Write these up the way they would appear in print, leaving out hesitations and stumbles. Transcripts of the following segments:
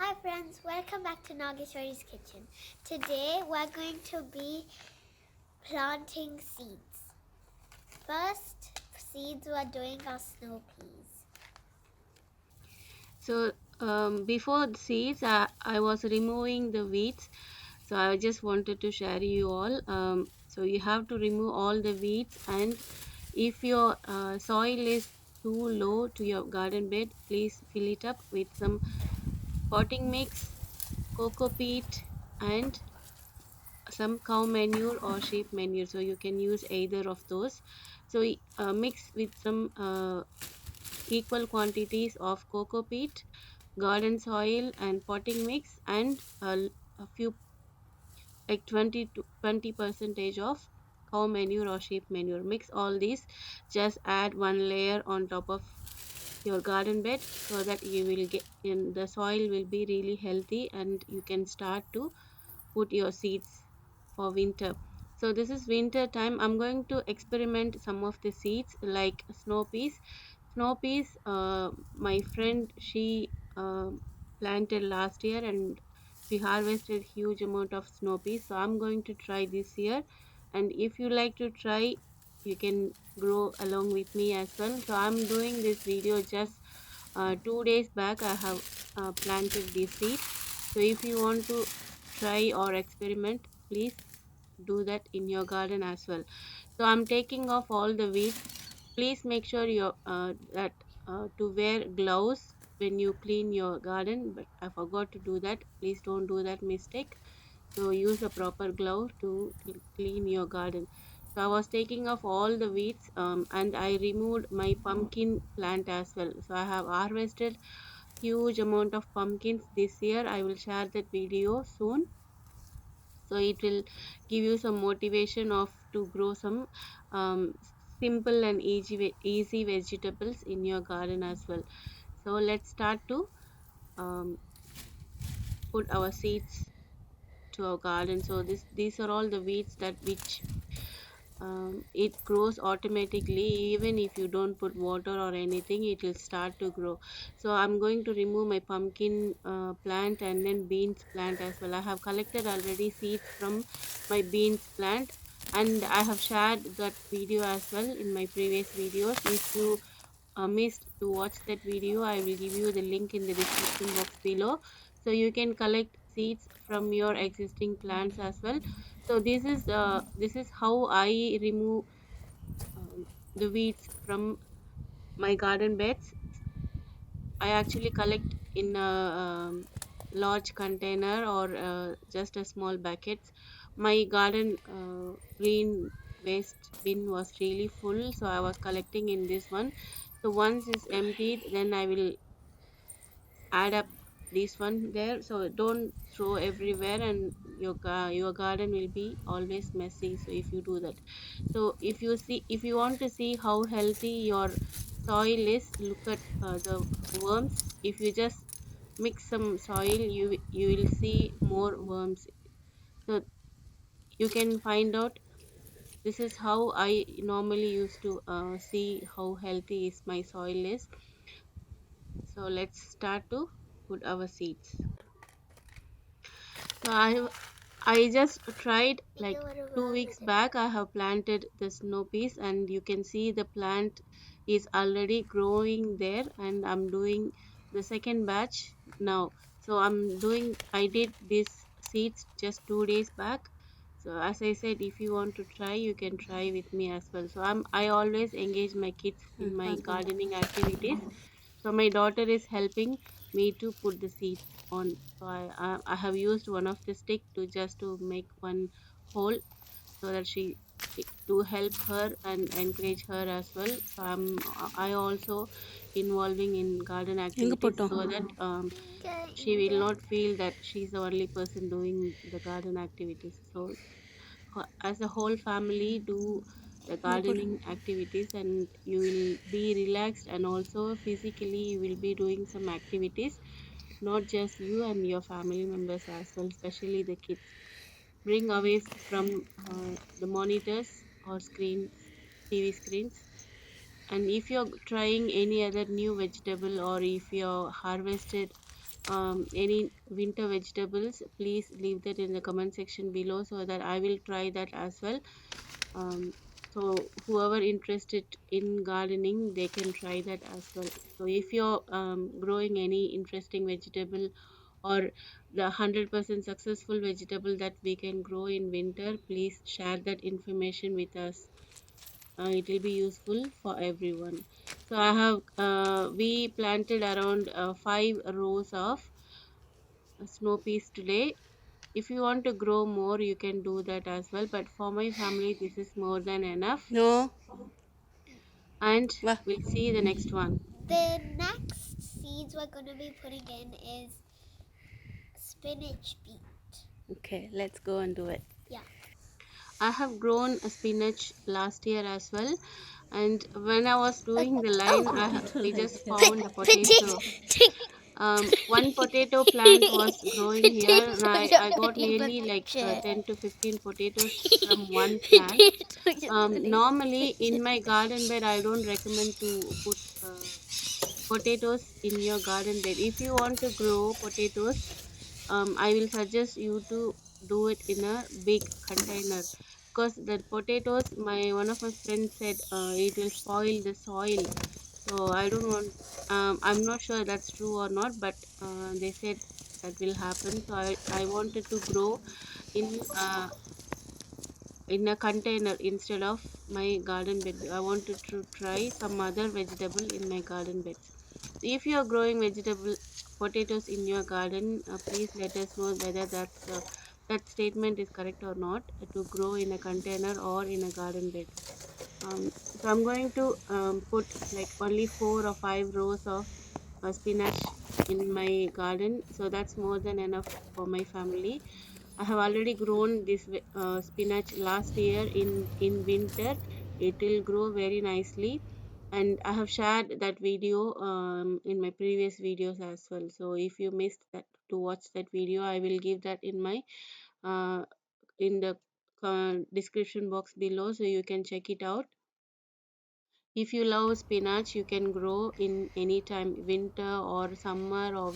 Hi friends, welcome back to Nageswari's Kitchen. Today we're going to be planting seeds. First seeds we're doing are snow peas. So before the seeds, I was removing the weeds. So I just wanted to share you all. So you have to remove all the weeds, and if your soil is too low to your garden bed, please fill it up with some potting mix, coco peat, and some cow manure or sheep manure. So you can use either of those. So mix with some equal quantities of coco peat, garden soil, and potting mix, and a few, like 20 to 20 percentage of cow manure or sheep manure. Mix all these. Just add one layer on top of your garden bed so that you will get in the soil will be really healthy, and you can start to put your seeds for winter. So this is winter time. I'm going to experiment some of the seeds like snow peas. Snow peas, my friend, she planted last year, and we harvested huge amount of snow peas. So I'm going to try this year, and if you like to try, you can grow along with me as well. So I'm doing this video just 2 days back. I have planted these seeds. So if you want to try or experiment, please do that in your garden as well. So I'm taking off all the weeds. Please make sure you that to wear gloves when you clean your garden, but I forgot to do that. Please don't do that mistake. So use a proper glove to clean your garden. So I was taking off all the weeds, and I removed my pumpkin plant as well. So I have harvested huge amount of pumpkins this year. I will share that video soon. So it will give you some motivation of to grow some um, simple and easy vegetables in your garden as well. So let's start to um, put our seeds to our garden. So these are all the weeds that which it grows automatically. Even if you don't put water or anything, it will start to grow. So I'm going to remove my pumpkin plant and then beans plant as well. I have collected already seeds from my beans plant, and I have shared that video as well in my previous videos. If you missed to watch that video, I will give you the link in the description box below, so you can collect seeds from your existing plants as well. So this is how I remove the weeds from my garden beds. I actually collect in a large container or just a small buckets. My garden green waste bin was really full, so I was collecting in this one. So once it's emptied, then I will add up this one there. So don't throw everywhere, and your garden will be always messy. So if you do that, so if you want to see how healthy your soil is, look at the worms. If you just mix some soil, you will see more worms. So you can find out. This is how I normally used to see how healthy is my soil is. So let's start to put our seeds. So I just tried like 2 weeks back. I have planted the snow peas, and you can see the plant is already growing there, and I'm doing the second batch now. So I did these seeds just 2 days back. So as I said, if you want to try, you can try with me as well. So I always engage my kids in my gardening activities. So my daughter is helping me to put the seeds on. So I have used one of the stick to just to make one hole, so that to help her and encourage her as well. So I also involving in garden எங்க activities போட்டோம் so that she will not feel that she's the only person doing the garden activities. So as a whole family do the இங்க போடு gardening activities, and you will be relaxed, and also physically you will be doing some activities, not just you and your family members as well, especially the kids. Bring away from the monitors or screens, TV screens. And if you're trying any other new vegetable, or if you're harvested any winter vegetables, please leave that in the comment section below so that I will try that as well. um, so whoever interested in gardening, they can try that as well. So if you're growing any interesting vegetable or the 100% successful vegetable that we can grow in winter, please share that information with us. It will be useful for everyone. So I have we planted around 5 rows of snow peas today. If you want to grow more, you can do that as well, but for my family this is more than enough. No. And Va. we'll see the next one. The next seeds we're going to be putting in is spinach beet. Okay, let's go and do it. Yeah. I have grown a spinach last year as well, and when I was doing the line, we just found a potato. One potato plant was growing here, and I got nearly like 10 to 15 potatoes from one plant. Normally in my garden bed, I don't recommend to put potatoes in your garden bed. If you want to grow potatoes, I will suggest you to do it in a big container, because the potatoes, my one of my friends said it will spoil the soil. So I don't want. I'm not sure that's true or not, but they said that will happen. So I wanted to grow in in a container instead of my garden bed. I wanted to try some other vegetable in my garden beds. So if you are growing vegetable potatoes in your garden, please let us know whether that statement is correct or not, to grow in a container or in a garden bed. So I'm going to put like only 4 or 5 rows of spinach in my garden, so that's more than enough for my family. I have already grown this spinach last year in winter. It will grow very nicely, and I have shared that video in my previous videos as well. So if you missed that to watch that video, I will give that in my uh, in the description box below, so you can check it out. If you love spinach, you can grow in any time, winter or summer or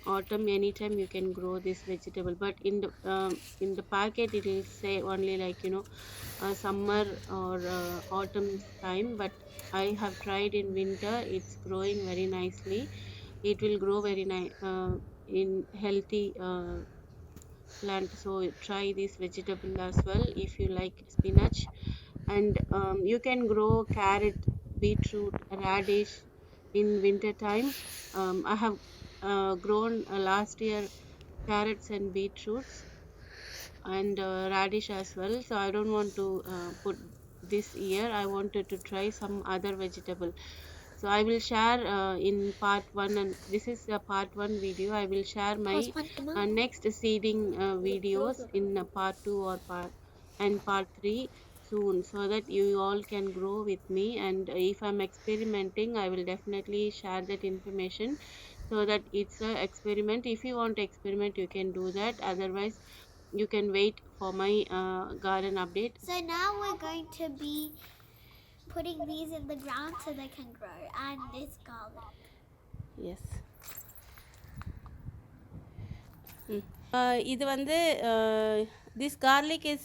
autumn, anytime you can grow this vegetable. But in the packet, it will say only like summer or autumn time. But I have tried in winter; it's growing very nicely. It will grow very nice in healthy plant. So try this vegetable as well if you like spinach. And you can grow carrot, beetroot, radish in winter time. I have grown last year carrots and beetroots and radish as well. So I don't want to put this year. I wanted to try some other vegetable. So I will share in part 1, and this is a part 1 video. I will share my next seeding videos in part 2 or part 3 soon, so that you all can grow with me. And if I'm experimenting, I will definitely share that information, so that it's a experiment. If you want to experiment, you can do that. Otherwise, you can wait for my garden update. So now we're going to be putting these in the ground so they can grow, and this garlic. Yes. இது வந்து this garlic is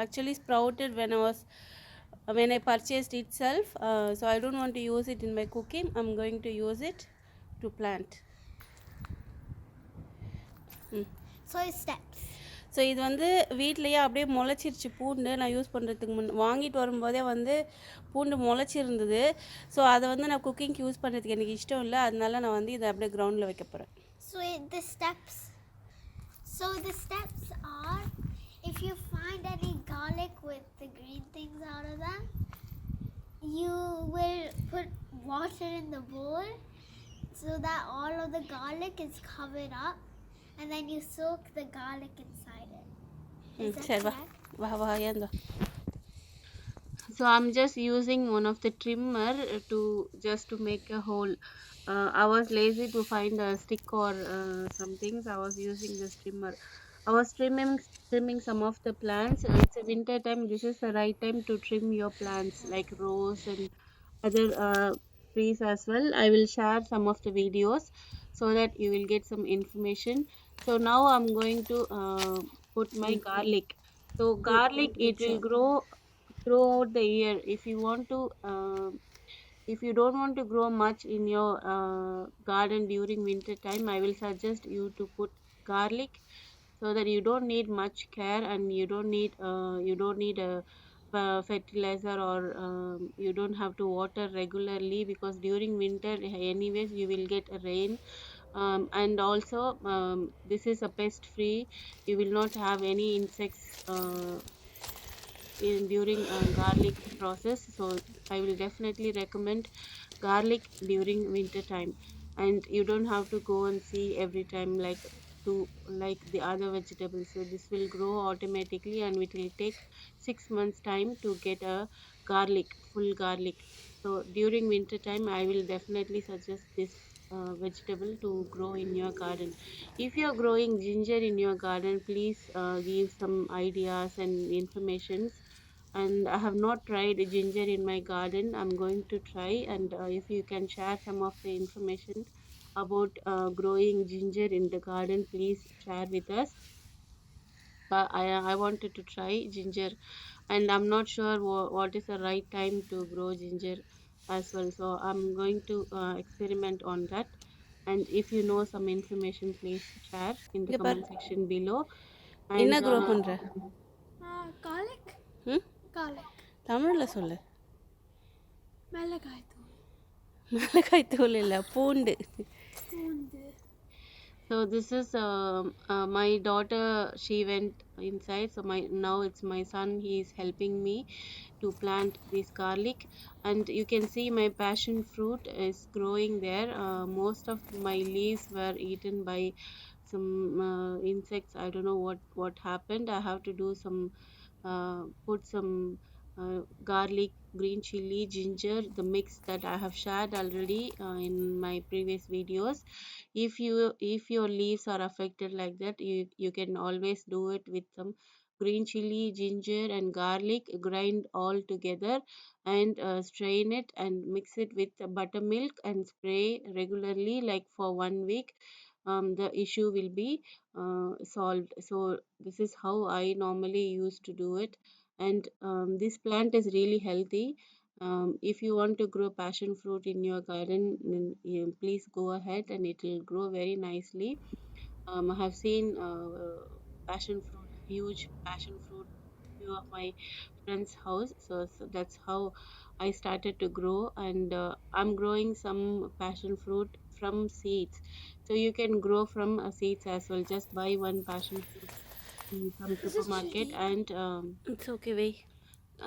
actually sprouted when I purchased itself. So I don't want to use it in my cooking. I'm going to use it to plant. So steps. So இது வந்து வீட்லேயே அப்படியே முளைச்சிருச்சு பூண்டு. நான் use பண்ணுறதுக்கு வாங்கிட்டு வரும்போதே வந்து பூண்டு முளைச்சிருந்தது. ஸோ அதை வந்து நான் குக்கிங்க்கு யூஸ் பண்ணுறதுக்கு எனக்கு இஷ்டம் இல்லை. அதனால நான் வந்து இதை அப்படியே கிரவுண்டில் வைக்க போகிறேன். So the steps are, if you find any garlic with the green things out of them, you will put water in the bowl so that all of the garlic is covered up, and then you soak the garlic inside it. Is that சரி வா correct? வா வா ஏந்தோ. So I'm just using one of the trimmer to make a hole. I was lazy to find a stick or some things. I was using this trimmer. I was trimming some of the plants. It's a winter time. This is the right time to trim your plants like rose and other trees as well. I will share some of the videos. so that you will get some information. So now I'm going to put my garlic. So Good, garlic, good it will job. grow throughout the year. If you want to if you don't want to grow much in your garden during winter time, I will suggest you to put garlic, so that you don't need much care, and you don't need a fertilizer, or you don't have to water regularly, because during winter anyways you will get a rain. And also this is a pest free. You will not have any insects in during garlic process. So I will definitely recommend garlic during winter time. And you don't have to go and see every time to like the other vegetables. So this will grow automatically, and it will take 6 months time to get a full garlic. So during winter time I will definitely suggest this vegetable to grow in your garden. If you're growing ginger in your garden, please give some ideas and informations. And I have not tried ginger in my garden. I'm going to try, and if you can share some of the information about growing ginger in the garden, please share with us. But I wanted to try ginger, and I'm not sure what is the right time to grow ginger as well. So I'm going to experiment on that. And if you know some information, please share in the இங்கே பார், comment section below. என்ன And grow பண்ணுற? Garlic. ம், Garlic. தமிழில் சொல்லு. மிளகாய் தூள். மிளகாய் தூள் இல்லை, பூண்டு. பூண்டு. so this is my daughter. She went inside. So my now it's my son. He is helping me to plant this garlic. And you can see my passion fruit is growing there. Most of my leaves were eaten by some insects. I don't know what happened. I have to do some put some garlic, green chili, ginger, the mix that I have shared already in my previous videos. If your leaves are affected like that, you can always do it with some green chili, ginger and garlic, grind all together, and strain it and mix it with buttermilk and spray regularly, like for 1 week. The issue will be solved. So this is how I normally used to do it. And this plant is really healthy. If you want to grow passion fruit in your garden, then please go ahead, and it will grow very nicely. I have seen passion fruit, huge passion fruit, few of my friends' house. So that's how I started to grow, and I'm growing some passion fruit from seeds. So you can grow from seeds as well. Just buy one passion fruit from This is supermarket, chili. and it's okay, why.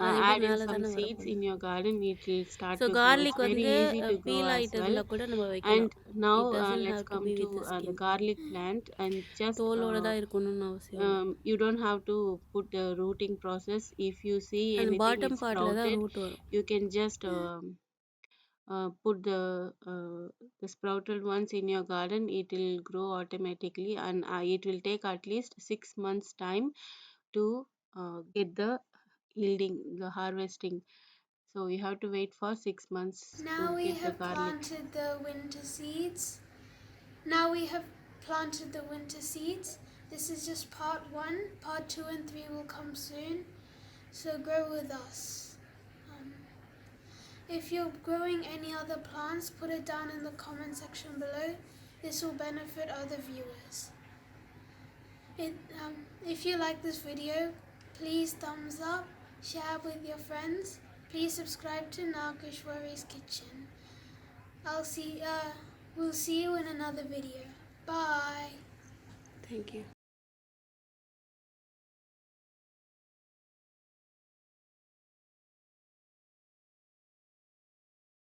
அது எப்படி add in மேலே some தானே seeds வரப்போகுது. in your garden. It will start so to grow. It's garlic very வந்து easy to grow peel as well. ஆகிட்டதில் கூட நம்ம And வைக்கலாம். now it doesn't let's have to come be to வித் the skin. garlic plant. And just தோலோடு தான் இருக்கணும்னு அவசியம் இல்லை. you don't have to put the rooting process. If you see அந்த anything பாட்டம் it's பார்ட்டில் தான் sprouted, ரூட் வரும். you can just put the sprouted ones in your garden. It will grow automatically, and it will take at least 6 months time to get the yielding, the harvesting. So you have to wait for 6 months Now to we get the have garlic. planted the winter seeds. Now we have planted the winter seeds. This is just part 1. Part 2 and 3 will come soon. So grow with us. If you're growing any other plants, put it down in the comment section below. This will benefit other viewers. If you like this video, please thumbs up, share with your friends. Please subscribe to Nageshwari's Kitchen. We'll see you in another video. Bye. Thank you.